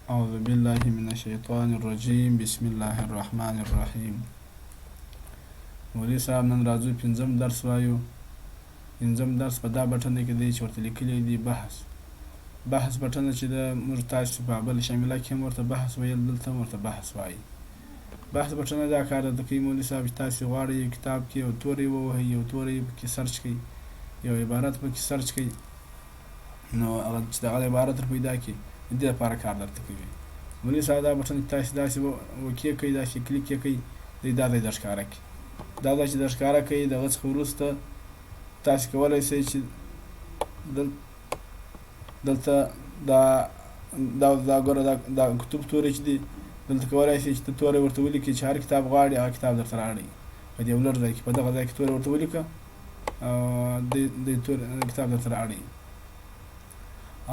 أعوذ بالله من الشیطان الرجیم بسم الله الرحمن الرحیم. مولوي صاحب نن راځو پنځم درس وایو. پنځم درس په دا بټنه کې دی چې ورته لیکلی دی بحث بټنه چې د موږ تاسو په بل شامله کې ورته بحث ویل، دلته ورته بحث وایي. بحث بټنه دا کار د کوي مولوي صاحب چې تاسو غواړئ یو کتاب کې یو توري ووهئ، یو توري پکې سرچ کړئ، یو عبارت پکې سرچ کړئ، نو هغه چې دغه عبارت پیدا کړي د دې لپاره کار درته کوي. مولوي صاحب دا بټن تاسو داسې وکې کوي، داسې کلیک یې کوي، دا ځای در ښکاره کوي. دا ځای چې در ښکاره کوي دغه څخه وروسته تاسو کولی شئ چې دلته دا ګوره دا کتب توری چې دی دلته کولی شئ چې ته توری ورته ولیکئ چې هر کتاب غواړي هغه کتاب درته راوړي. په دې لوړ ځای کې په دغه ځای کې توری ورته ولیکه د کتاب درته راوړي.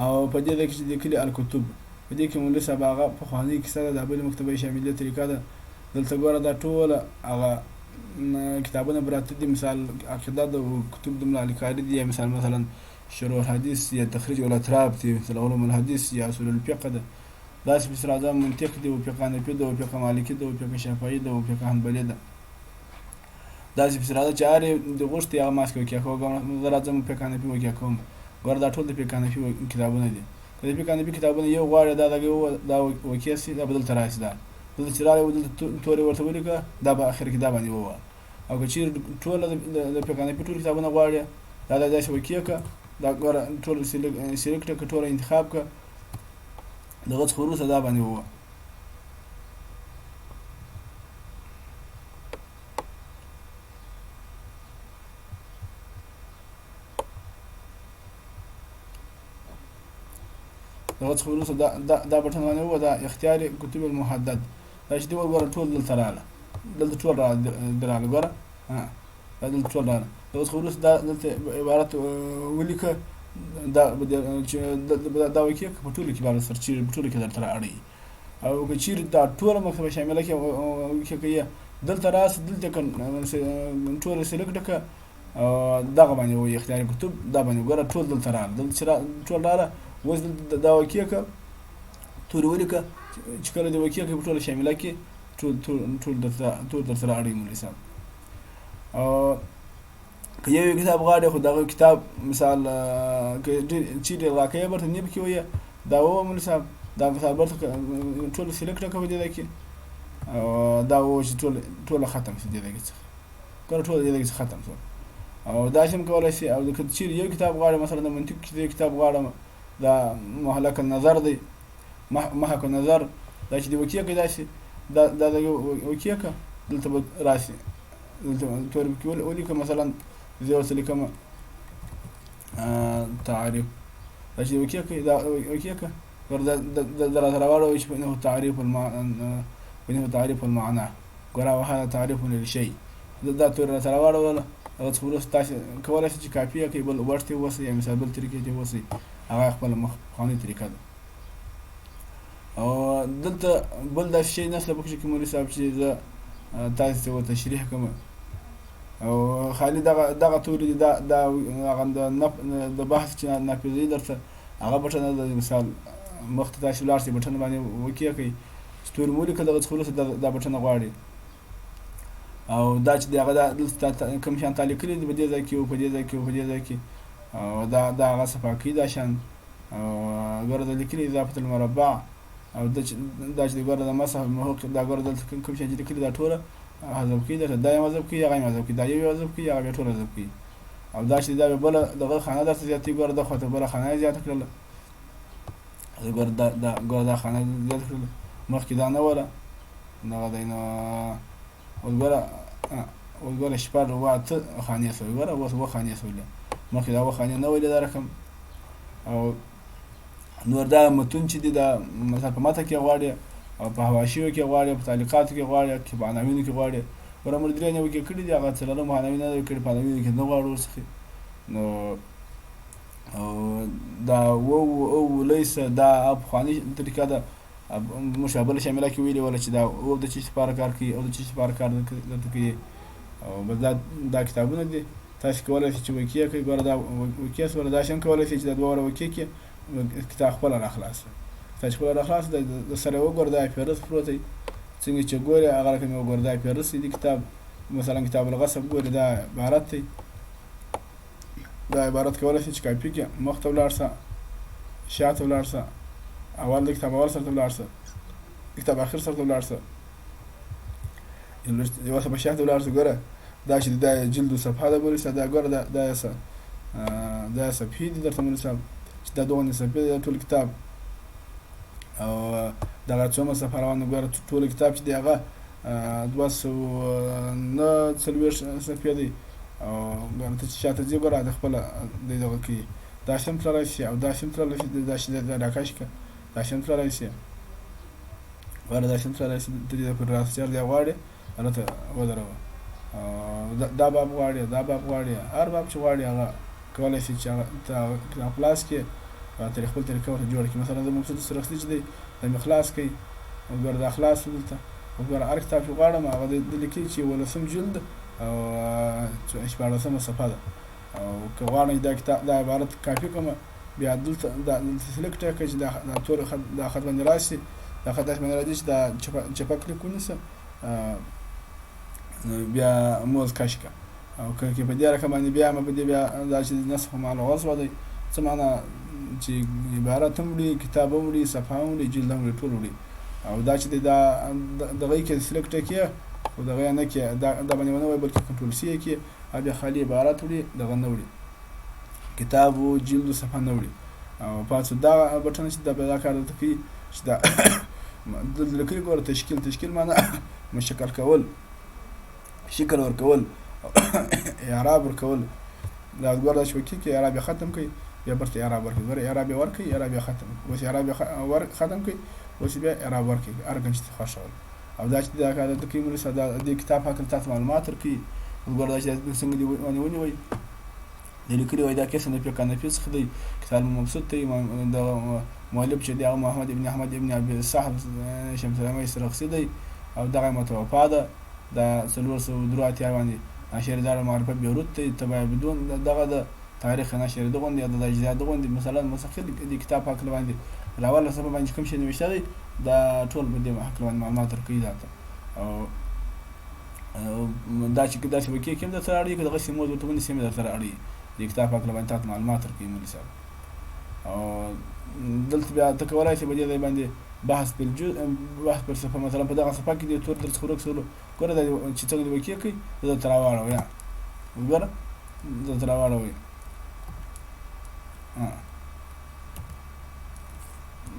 او په دې ځای کې چې لیکلي الکتب، په دې کې مولوي صاحب هغه پخوانۍ کیسه ده، د بلې مکتبه شاملې طریقه ده. دلته ګوره دا ټوله هغه کتابونه براته دي، مثال عقیده ده، کتب د ملا علیکاري دي، یا مثلا شروح الحدیث یا تخریج الاطراف دي، مثل علوم الحدیث یا اصول الفقه ده. داسې پسې راځه منطق دي، او فقه حنفي ده، او فقه مالکي ده، او فقه شافعي ده، او فقه حنبلي ده. داسې پسې راځه چې هر یو د غوښتي هغه ماسک وکیا کوم، زه راځم فقه حنفي وکیا کوم. ګوره دا ټول د فقه حنفي کتابونه دي. که د فقه حنفي کتابونه یو غواړي دا وکیا سي، دا به دلته راشي. دلته چې راغلی دلته تورې ورته ولیکه، دا به اخر کې دا باندې ووهه. او که چیرې ټوله د فقه حنفي ټول کتابونه غواړي، دا داسې وکیا که دا ګوره ټول سلیکټ که ټوله انتخاب که، دغه څخه وروسته دا باندې ووهه. دغه څخه وروسته دا بټن باندې ووهه، دا اختیار کتب المحدد. دا چې دی وګوره ټول دلته راغله، دلته ټول راغله، ګوره دا دلته ټول راغله. دغه څخه وروسته دلته عبارت ولیکه، دا وکیه که په ټولو کې باندې سر چیرې په ټولو کې درته رااړوي. او که چیرې دا ټوله مکتبه شامله کې وکیه کوي، دلته راسه، دلته ټوله سلیکټ که دغه باندې وایي اختیار کتب، دا باندې ګوره ټول دلته راغله، دلته چې ټول راغله. اوس دا وکیه که تورې ولیکه چې کله دې وکیه کوي په ټوله شامله کې ټول درته رااړوي مولوي صاحب. که یو کتاب غواړي، خو دغه کتاب مثال که چیرې واقعه برته نه پکې وایي، دا مولوي صاحب دا مثال برته ټول سلیکټ که په دې ځای کې، دا چې ټوله ختم شي دې ځای څخه، ګوره ټوله دې ځای څخه ختم شول. او داسې هم کولی شي. او که چیرې یو کتاب غواړي، مثلا د منطق کتاب غواړم، دا محلک النظر دی، محک النظر، دا چې د وکیه کې داسې دا وکیه که دلته به راشي، دلته تورې پکې ولیکه، مثلا زه ورته لیکم تعریف، دا چې د وکیه کې دا وکیه که ګوره دا راته راواړوي چې فإنه تعریف المعنى، ګوره وهذا تعریف للشیء، دا تورې راته راواړوله. هغه څخه وروسته تاسې کولی شئ چې کاپي یې کړئ، بل ورډ ته ووسئ، یا مثال بل طریقې ته ووسئ، هغه خپله پخوانۍ طریقه ده. او دلته بل داسې شی نشته پکې کې مولوي صاحب چې زه تاسې ته ورته تشریح کړم. او خالي دغه توري دي، دا هغه د بحث چې نافذوي درته هغه بټنه ده. مثال مخته تاسې ولاړ شئ، بټن باندې وکیه کوئ چې توري مو ولیکه، دغه څخه وروسته دا بټنه غواړي. او دا چې دی هغه دلته کوم شیان تا لیکلي دي، په دې ځای کې او په دې ځای کې او په دې ځای کې، او دا هغه صفحه کوي دا شیان. ګوره د لیکلي اضافة المربع، او دا چې ګوره د مسح محق، دا ګوره دلته کوم شیان چې لیکلي دا ټوله حذف کوي، درته دا یې حذف کوي، هغه یې حذف کوي، دا یو یې حذف کوي، هغه بیا ټول حذف کوي. او دا چې دا بله دغه خانه درته زیاتوي، ګوره دا خواته بله خانه یې زیاته کړله، ګوره دا خانه زیاته کړله، مخکې دا نه وله، دغه دی. نو اوس ګوره شپږ اووه اته خانې شوې، ګوره اوس اووه خانې شولې، مخکې دا اووه خانې نه ویلې دا رقم. او نور دا متون چې دي، دا مثلا په متن کې غواړي، او په حواشیو کې غواړي، په تعلیقاتو کې غواړي، که په عناوینو کې غواړي. ګوره موږ درې نوي کې کړي دي، هغه څلورم عناوین نه کړي، په عناوینو کې نه غواړو ورڅخه. نو دا لیسه دا پخوانۍ طریقه ده، مشابهه شامله کې ویلې وله چې دا او د چی لپاره کار کوي، او د چی لپاره کار درته کوي. او بس دا کتابونه دي، تاسو کولی شئ چې وکیه کوئ. ګوره دا وکیه سوله، دا شیان کولی شئ چې دا دواړه وکیه کړي، کتاب خپله راخلاص تا چې خپله راخلاص د سره وګوره دا فهرست پروت دی څنګه چې ګورې هغه رقم یې وګوره دا فهرست دی کتاب مثلا کتاب الغصب ګورې دا عبارت دی دا عبارت کولی شي چې کاپي کړې مخ ته ولاړ شه شاته ولاړ شه اول د کتاب اول سر ته ولاړ شه کتاب اخر سر ته ولاړ شه یوه څه په شاته ولاړ شه ګوره دا چې دا جلد و صفحه ده مولوي صاحب دا ګوره دا صفحې دي درته مولوي صاحب چې دا دغونې صفحې دي ټول کتاب او دغه څومره صفحه روانه ګوره ټول کتاب چې دی هغه 209 صفحې دی او ګوره ته چې شاته ځې ګوره د خپله دی دغه کوي دا شم تللی شي او دا شم تللی شي دا چې دا راکش کړه دا شم تللی شي ګوره دا شم تللی شي ته دې پر راسچر دی غواړې هلته ودروه دا باب غواړي دا باب غواړي هر باب چې غواړي هغه کولی شي چې هغه کتاب خلاص کړي تر خپل طریقه ورته جوړه کړي مثلا د مقصود سرخسي چې دی دا مې خلاص کړي وګوره دا خلاص دلته وګوره هر کتاب چې غواړم هغه د لیکي چې 18 جلد او 14 صفحه ده او که غواړئ دا کتاب دا عبارت کاپي کړم بیا دلته سلیکټ کړئ چې دا ټول دا خط باندې راشي دا خط داسې باندې راځي چې دا چپه کلیک ونیسه بیا موز کش کړه او که په دې رقم باندې بیا په دې بیا دا چې نسخ مال غوځ دی څه معنا چې عبارت هم وړي کتاب هم وړي صفحه هم وړي جلد هم وړي ټول وړي او دا چې دا دغه کې سلیکټ کړئ او دغه نه کې دا باندې ونه وای بلکې کنټرول سی کې بیا خالی عبارت وړي دغه نه وړي کتاب او جلد او صفحه نه وړي او پاتې دا بټن چې دا کار ته کوي چې دا د لیکلي ګوره تشکیل معنا مشکل کول شکل ورکول اعراب ورکول دا ګوره دا شوکي کې اعراب ختم کړي بیا برته اعراب ورکړي ګوره اعراب ورکړي اعراب ختم اوس اعراب ختم کړي اوس بیا اعراب ورکړي ارګن چې خوشاله او دا چې دا کار د کوي مولوي صاحب د کتاب حق تاسو معلومات ورکړي ګوره دا چې څنګه دی ونیوي د لیکلي وای دا کیسه نه په کنه پیس خدي کتاب مبسوط دی د مؤلف چې دی محمد ابن احمد ابن ابي صاحب شمسلامي سرخسي دی او دغه متوفا ده دا څلور سوه درې اتیا باندې نشر دار معرفت بیروت ته تبع بدون دغه د تاریخ نشر دغه د اجزا دغه مثلا مستقل د کتاب حق باندې راول سبب باندې کوم شي نوښته دی دا ټول به د حق باندې معلومات ورکړي دا او دا چې دا چې وکي کوم د سره اړي دغه سیمو ورته باندې سیمه سره اړي د کتاب حق باندې تاسو معلومات ورکړي مولوي صاحب او دلته بیا ته کولای شي بده باندې بحث پر صفحه مثلا په دغه صفحه کې د تور درس خورک سره ګوره دا چې څنګه وکي کوي دا تراواړو یا وګوره دا تراواړو وي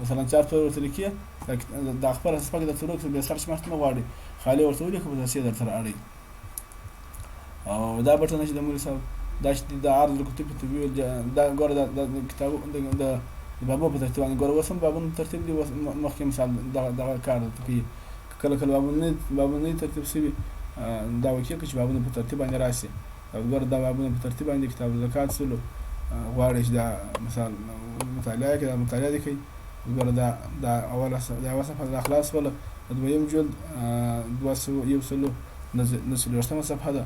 مثلا 4 تور ورته لیکي دا خبر صفحه کې د تورک سره سرچ مخته غواړي خالی ورته ولیکي په داسې درته اړي او دا بټن چې د مولوي صاحب دا چې د عرض الکتب تبویل دا ګوره د کتاب د بابو په ترتیب باندې ګوره وسم بابونو ترتیب دی مخکې مثال دغه کار کوي کله بابونه ترتیب شوي دا وکیل چې بابونه په ترتیب باندې راشي او ګوره دا بابونه په ترتیب باندې کتاب زکات سلو غواړي چې دا مثال مطالعه کې دا مطالعه دي کوي ګوره دا اوله صفحه د اخلاص ولا دویم جلد 219 صفحه ده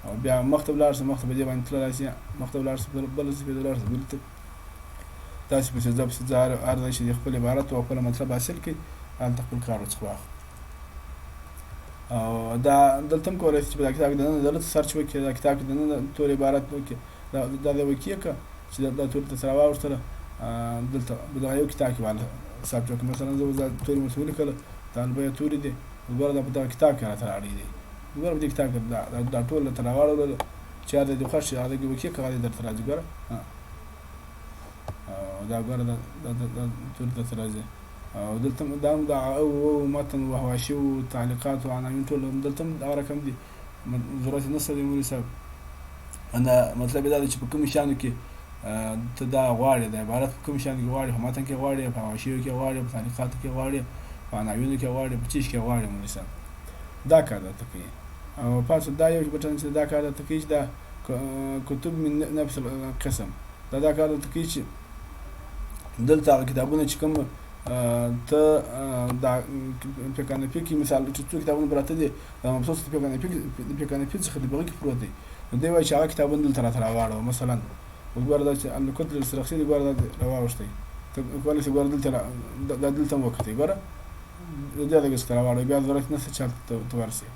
او بیا مکتب لار سره مکتب دی باندې تللی شي مکتب لار سره بل څه په دلار سره بلته تاسو په ځاب ځار ارزه شي خپل عبارت او خپل مطلب حاصل کړئ ان خپل کار وڅخه او دا دلته کولای شي چې په کتاب کې دلته سرچ وکړئ دا کتاب کې دنه تور عبارت وکړئ دا وکړئ چې دا تور ته سره واوښتله دلته دا یو کتاب کې والا حساب چې مثلا زه تور مسؤل کړه طالبه تور دي وګوره دا په کتاب کې راته اړې دي وګوره دې کتاب کې دا ټول تر راوړل چې دا د خوښ هغه کې وکړي کړه درته راځي ګوره دا ګوره دا تور ته راځي او دلته دا او متن او حواشي او تعلیقات او عناوین ټول دلته دا رقم دي ضرورت نه سره مولوي صاحب انا مطلب دا چې په کوم شان کې ته دا غواړې د عبارت په کوم شان کې غواړې په متن کې غواړې په حواشي کې غواړې په تعلیقات کې غواړې په عناوین کې غواړې په چیش کې غواړې مولوي صاحب دا کار ته کوي او پاتې دا یو بټن چې دا کار ته کوي دا کتب من نفس القسم دا کار ته کوي چې دلته کتابونه چې کوم ته دا په کنه کې مثال چې څو کتابونه براته دي مبسوط په کنه څخه د بغي پروت دي دوی وايي چې هغه کتابونه دلته راوړو مثلا وګوره دا چې الکتل السرخسي دی ګوره دا راوښتي ته کولی شې ګوره دلته دلته هم وکتې ګوره د دې دغه څخه راواړوې بیا ضرورت نشته چې هلته ته ورسې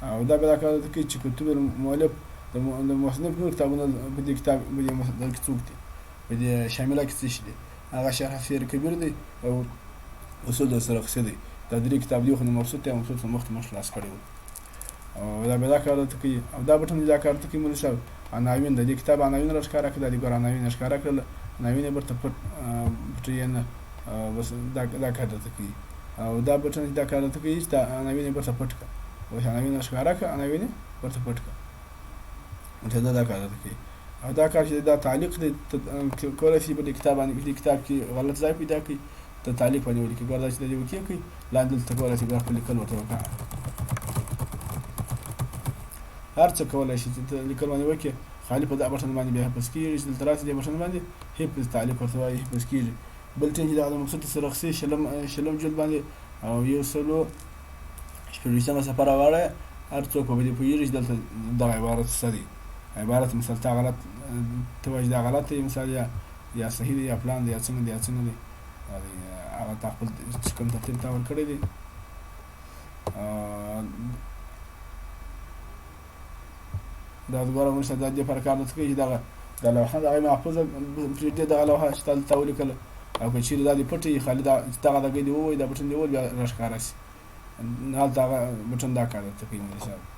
او دا بیا دا کار درته کوي چې کتب المؤلف د مصنف نور کتابونه په دې کتاب په دې دغه کې څوک دي په دې شامله کې څه شي دي هغه شرح سیر کبیر دی او اصول د سرخسی دی دا درې کتاب دی خو نو مبسوط دی مبسوط مخکې مخ خلاص کړی و او دا بیا دا کار درته کوي او دا بټن دا کار درته کوي مولوي صاحب عناوین د دې کتاب عناوین راښکاره کړه د ګور عناوین راښکاره کړل عناوین یې برته پټ یې نه بس دا کار درته کوي او دا بټن دا کار درته کوي چې دا عناوین یې برته پټ کړه اوس عناوین راښکاره کړه عناوین یې برته پټ کړه چې دا کار درته کوي او دا کار چې دا تعلیق دی کولای شي په دې کتاب باندې کتاب کې غلط ځای پیدا کړي ته تعلیق باندې ولیکي ګوره دا چې د دې وکیل کوي لاندې دلته کولای شي بیا خپل لیکل ورته وکړه هر څه کولای شي چې لیکل باندې وکړي خالي په دا بټن باندې بیا حفظ کېږي چې دلته راسي دې بټن باندې حفظ تعلیق ورته وایي حفظ کېږي بل ټین چې دا د مقصود سرخسي شلم جلد باندې او یو سلو شپږویشتمه صفحه راواړی هر څوک په دې پوهېږي چې دلته دغه عبارت څه دی عبارت مثال تا غلط ته وایي چې دا غلط دی مثال یا صحیح دی یا پلان دی یا څنګه دی یا څنګه دی هغه تا خپل چې کوم ترتیب تا ورکړی دی دا ګوره موږ دا دې پر کار درته کوي چې دغه دا لوحه دغه محفوظه پرېږدي دغه لوحه چې تا دلته ولیکله او که چېرې دا دې پټ وي خالي دغه دغه دې ووایي دا بټن دې ووایي بیا راښکاره شي هلته هغه بټن دا کار درته کوي مولوي صاحب